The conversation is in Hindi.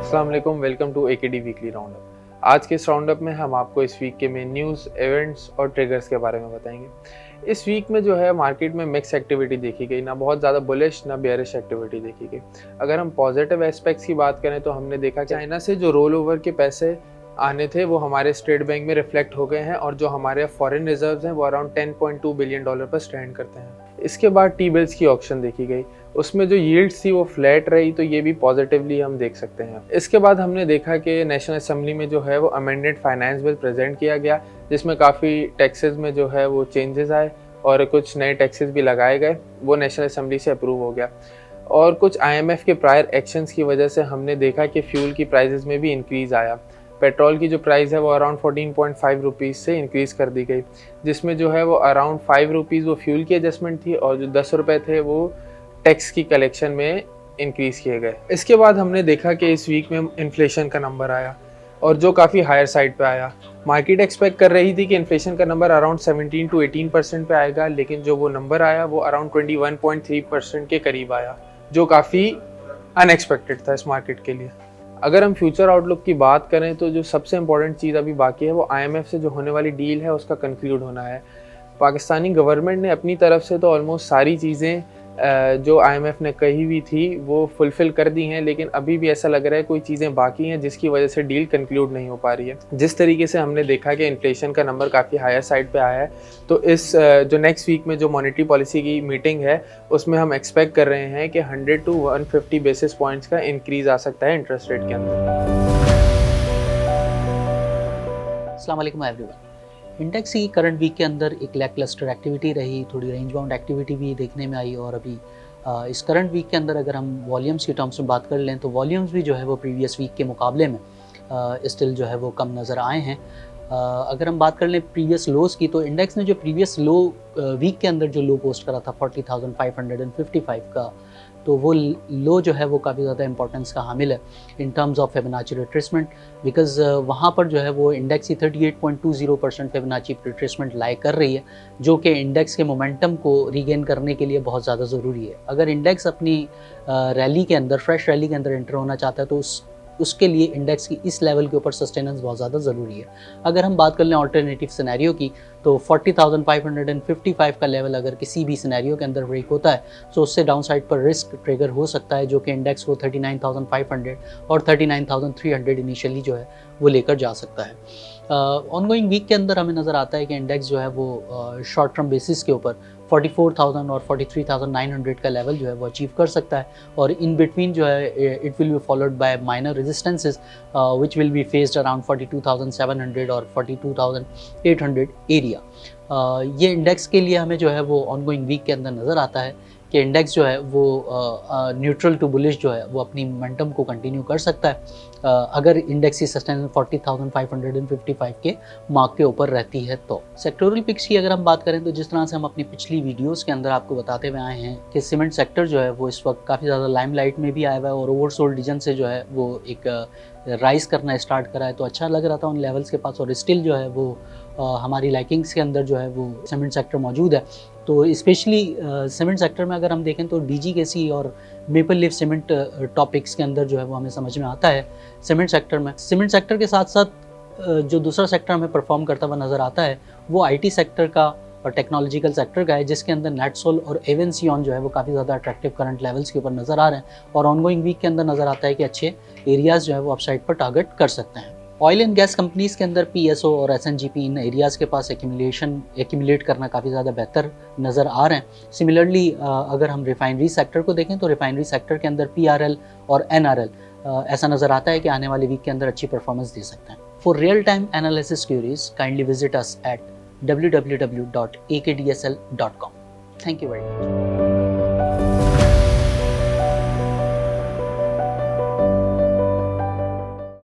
अस्सलाम वालेकुम, welcome to AKD weekly roundup. आज के इस राउंडअप में हम आपको इस वीक के मेन न्यूज़, इवेंट्स और ट्रिगर्स के बारे में बताएंगे। इस वीक में जो है मार्केट में मिक्स एक्टिविटी देखी गई, ना बहुत ज़्यादा बुलिश ना बेयरिश एक्टिविटी देखी गई। अगर हम पॉजिटिव एस्पेक्ट्स की बात करें तो हमने देखा कि चाइना से जो रोल ओवर के पैसे आने थे वो हमारे स्टेट बैंक में रिफ्लेक्ट हो गए हैं और जो हमारे फॉरेन रिजर्व्स हैं वो अराउंड $10.2 बिलियन पर स्टैंड करते हैं। इसके बाद टी बिल्स की ऑक्शन देखी गई, उसमें जो यील्ड्स थी वो फ्लैट रही, तो ये भी पॉजिटिवली हम देख सकते हैं। इसके बाद हमने देखा कि नेशनल असेंबली में जो है वो अमेंडेड फाइनेंस बिल प्रेजेंट किया गया, जिसमें काफ़ी टैक्सेस में जो है वो चेंजेस आए और कुछ नए टैक्सेस भी लगाए गए। वो नेशनल असेंबली से अप्रूव हो गया और कुछ IMF के प्रायर एक्शंस की वजह से हमने देखा कि फ्यूल की प्राइसेस में भी इंक्रीज़ आया। पेट्रोल की जो प्राइस है वो अराउंड 14.5 रुपीज़ से इंक्रीज़ कर दी गई, जिसमें जो है वो अराउंड 5 रुपीज़ वो फ्यूल की एडजस्टमेंट थी और जो 10 रुपये थे वो टैक्स की कलेक्शन में इंक्रीज़ किए गए। इसके बाद हमने देखा कि इस वीक में इन्फ्लेशन का नंबर आया और जो काफ़ी हायर साइड पे आया। मार्केट एक्सपेक्ट कर रही थी कि इन्फ्लेशन का नंबर अराउंड 17 to 18% पे आएगा, लेकिन जो वो नंबर आया वो अराउंड 21.3% के करीब आया, जो काफ़ी अनएक्सपेक्टेड था इस मार्केट के लिए। अगर हम फ्यूचर आउटलुक की बात करें तो जो सबसे इम्पोर्टेंट चीज़ अभी बाकी है वो IMF से जो होने वाली डील है उसका कंक्लूड होना है। पाकिस्तानी गवर्नमेंट ने अपनी तरफ से तो ऑलमोस्ट सारी चीज़ें जो IMF ने कही हुई थी वो फुलफ़िल कर दी हैं, लेकिन अभी भी ऐसा लग रहा है कोई चीज़ें बाकी हैं जिसकी वजह से डील कंक्लूड नहीं हो पा रही है। जिस तरीके से हमने देखा कि इन्फ्लेशन का नंबर काफ़ी हायर साइड पे आया है, तो इस जो नेक्स्ट वीक में जो मॉनेटरी पॉलिसी की मीटिंग है उसमें हम एक्सपेक्ट कर रहे हैं कि 100 to 150 बेसिस पॉइंट्स का इंक्रीज़ आ सकता है इंटरेस्ट रेट के अंदर। अस्सलाम वालेकुम एवरीवन। इंडेक्स की करंट वीक के अंदर एक लैक क्लस्टर एक्टिविटी रही, थोड़ी रेंज बाउंड एक्टिविटी भी देखने में आई और अभी इस करंट वीक के अंदर अगर हम वॉल्यूम्स की टर्म्स में बात कर लें तो वॉल्यूम्स भी जो है वो प्रीवियस वीक के मुकाबले में स्टिल जो है वो कम नज़र आए हैं। अगर हम बात कर लें प्रीवियस लोज की तो इंडेक्स ने जो प्रीवियस लो वीक के अंदर जो लो पोस्ट करा था 40,555 का, तो वो लो जो है वो काफ़ी ज़्यादा इंपॉर्टेंस का हामिल है in terms of Fibonacci retracement, because वहाँ पर जो है वो इंडेक्स की 38.20% फिबोनाची रिट्रेसमेंट लाई कर रही है, जो कि इंडेक्स के मोमेंटम को रीगेन करने के लिए बहुत ज़्यादा ज़रूरी है। अगर इंडेक्स अपनी रैली के अंदर, फ्रेश रैली के अंदर एंटर होना चाहता है तो उसके लिए इंडेक्स की इस लेवल के ऊपर सस्टेनेंस बहुत ज़्यादा ज़रूरी है। अगर हम बात कर लें ऑल्टरनेटिव सिनेरियो की तो 40,555 का लेवल अगर किसी भी सिनेरियो के अंदर ब्रेक होता है तो उससे डाउन साइड पर रिस्क ट्रिगर हो सकता है, जो कि इंडेक्स को 39,500 और 39,300 इनिशियली जो है वो लेकर जा सकता है। ऑनगोइंग वीक के अंदर हमें नज़र आता है कि इंडेक्स जो है वो शॉर्ट टर्म बेसिस के ऊपर 44,000 और 43,900 का लेवल जो है वो अचीव कर सकता है और इन बिटवीन जो है it will be followed by minor resistances which will be faced around 42,700 और 42,800 एरिया। ये इंडेक्स के लिए हमें जो है वो ऑनगोइंग वीक के अंदर नज़र आता है कि इंडेक्स जो है वो न्यूट्रल टू बुलिश जो है वो अपनी मोमेंटम को कंटिन्यू कर सकता है अगर इंडेक्स की सस्टेनेंस 40,555 के मार्क के ऊपर रहती है तो। सेक्टोरल पिक्स की अगर हम बात करें तो जिस तरह से हम अपनी पिछली वीडियोस के अंदर आपको बताते हुए आए हैं कि सीमेंट सेक्टर जो है वो इस वक्त काफ़ी ज़्यादा लाइमलाइट में भी आया हुआ है और ओवरसोल्ड रीजन से जो है वो एक राइज करना स्टार्ट करा है, तो अच्छा लग रहा था उन लेवल्स के पास और स्टिल जो है वो हमारी लाइकिंग्स के अंदर जो है वो सीमेंट सेक्टर मौजूद है। तो स्पेशली सीमेंट सेक्टर में अगर हम देखें तो DGKC और मेपल लीफ सीमेंट टॉपिक्स के अंदर जो है वो हमें समझ में आता है। सीमेंट सेक्टर के साथ साथ जो दूसरा सेक्टर हमें परफॉर्म करता हुआ नज़र आता है वो IT सेक्टर का और टेक्नोलॉजिकल सेक्टर का है, जिसके अंदर नेटसोल और एवेंसियन जो है वो काफ़ी ज़्यादा अट्रैक्टिव करंट लेवल्स के ऊपर नज़र आ रहे हैं और ऑनगोइंग वीक के अंदर नज़र आता है कि अच्छे एरियाज़ जो है वो अपसाइड पर टारगेट कर सकते हैं। ऑयल एंड गैस कंपनीज़ के अंदर PSO और SNGP इन एरियाज़ के पास एक्यूमुलेट करना काफ़ी ज़्यादा बेहतर नज़र आ रहे हैं। सिमिलरली अगर हम रिफाइनरी सेक्टर को देखें तो रिफाइनरी सेक्टर के अंदर PRL और NRL ऐसा नज़र आता है कि आने वाले वीक के अंदर अच्छी परफॉर्मेंस दे सकते हैं। For real time analysis queries kindly visit us at www.akdsl.com. Thank you very much.